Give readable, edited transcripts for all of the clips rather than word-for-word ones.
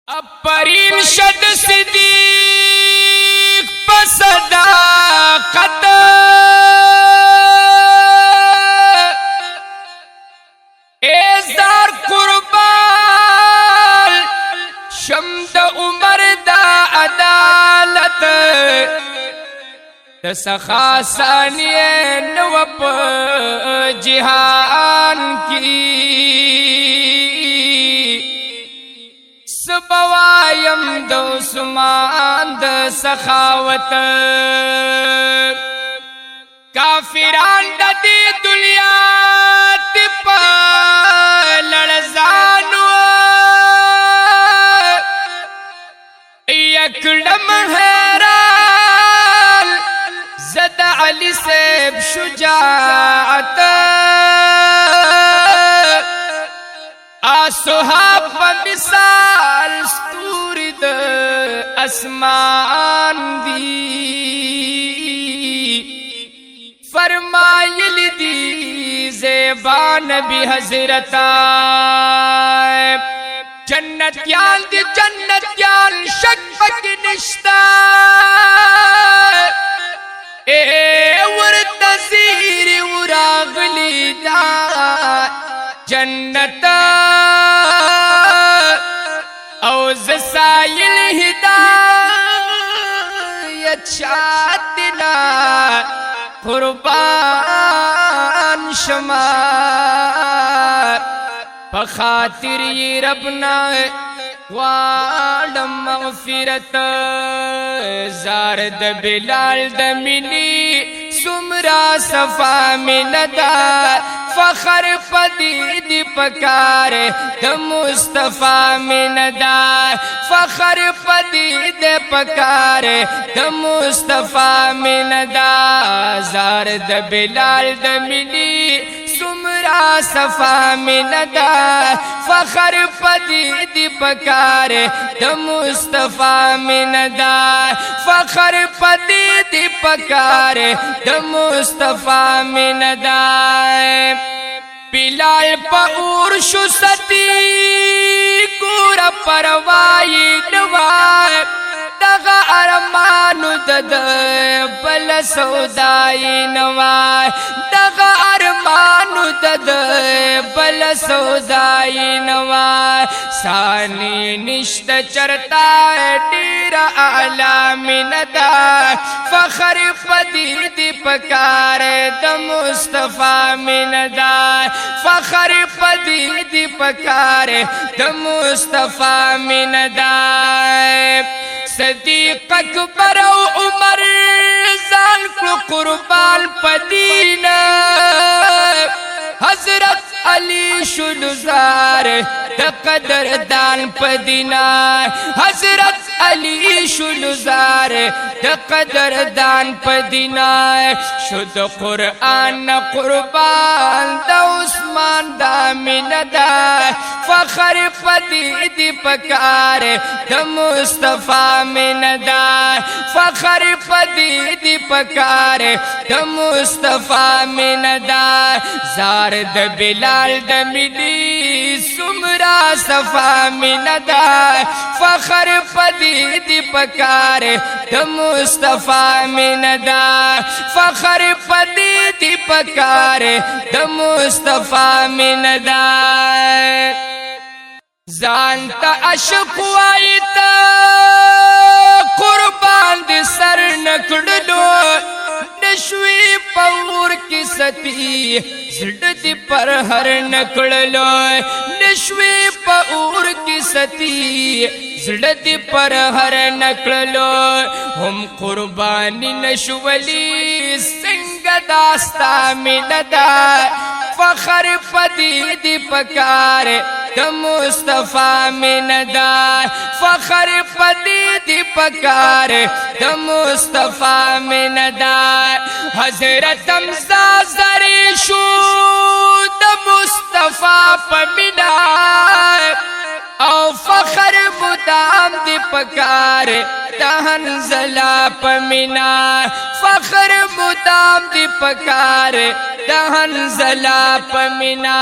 اپرین شد صدیق پصداقت ایزار قربان شمد عمر دا عدالت دسخا ثانیه نوپ جہان کی سبوایم دو سمان د سخاوت کافران د دې دنیا تپ لړزانو یکړم حیران زد علی سیب شجاعت صحاب مثال ستوری د اسمان دی فرمایل دی زیبا نبی حضرت جنتیان دی جنتیان شک پک نشتا اے ورد زیر وراغلی دا جنت او زسائل ہدایت شادنا قربان شمار پخاطر یہ ربنا وعدم مغفرت زارد بلال دمینی سمرا صفا مندا فخر پدی دی پکار د مصطفی مندا فخر پدی دی پکار د مصطفی مندا زارد بلال دمینی سمرا صفا مندا فخر پدی دی پکار د مصطفی مندا فخر پدی دی پکار د مصطفی مندا بلال پا اور شو ستی گورا پروائی نوائی دغا ارمانو دد بل سودائی نوائی دغا ارمانو دد بل سودائی نوائی سانی نشت چرتا دیر اعلامی ندا فخر پدی دی پکار د مصطفی مندا فخر پدی دی پکار د مصطفی مندا صدیق اکبر و عمر زان کو قربان پدینا حضرت علی شلزار د قدر دان پدینا حضرت علی شلزار د قدر دان پدینا شد قرآن قربان د عثمان دا مندا فخر پدی دی پکار د مصطفی مندا فخر پدی دی پکار د مصطفی مندا زار د بلال د ملی سمرا صفا مندا فخر پدی دی پکار د مصطفی مندا فخر پدی دی پکار د مصطفی مندا زانتا عشق وائیتا قربان دی سر نکڑلو نشوی پور کی ستی زڑ دی پر ہر نکڑلو نشوی پور کی ستی زڑ دی پر ہر نکڑلو ہم قربانی نشولی سنگ داستا مندا فخر پدی دی پکار د مصطفی مندا فخر پدی دی پکار د مصطفی مندا حضرت حمزہ زری شو د مصطفی پمنا او فخر مدام دی پکار د حنزلہ پمنا فخر مدام دی پکار د حنزلہ پمنا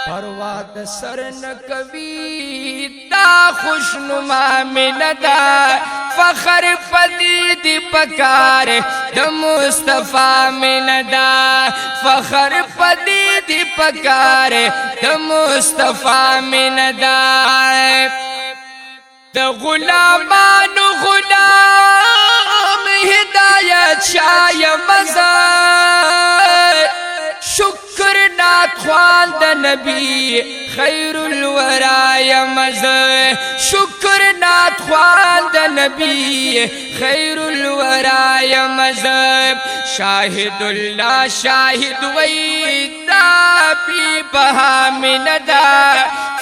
پروا د سر نکوي دا خوشنما مندا فخر پدی دی پکار د مصطفی مندا فخر پدی دی پکار د مصطفی مندا د غلامانو غلام ہدایت شای مزا شکر نات خوان د نبی خیر الورا مزا شکر نات خوان د نبی خیر الورا مزا شاہد اللہ شاہد ویدا بی بہا مندا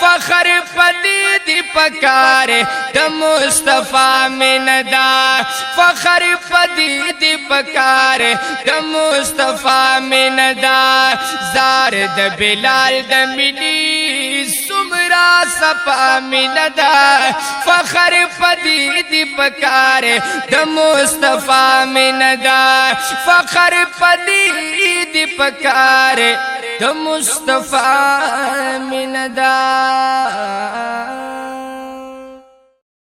فخر پدی دی پکار د مصطفی مندا فخر پدی دی پکار د مصطفی مندا زار د بلال د ملی سمرا صفا مندا فخر پدی دی پکار د مصطفی مندا فخر پدی دی پکار د مصطفی مندا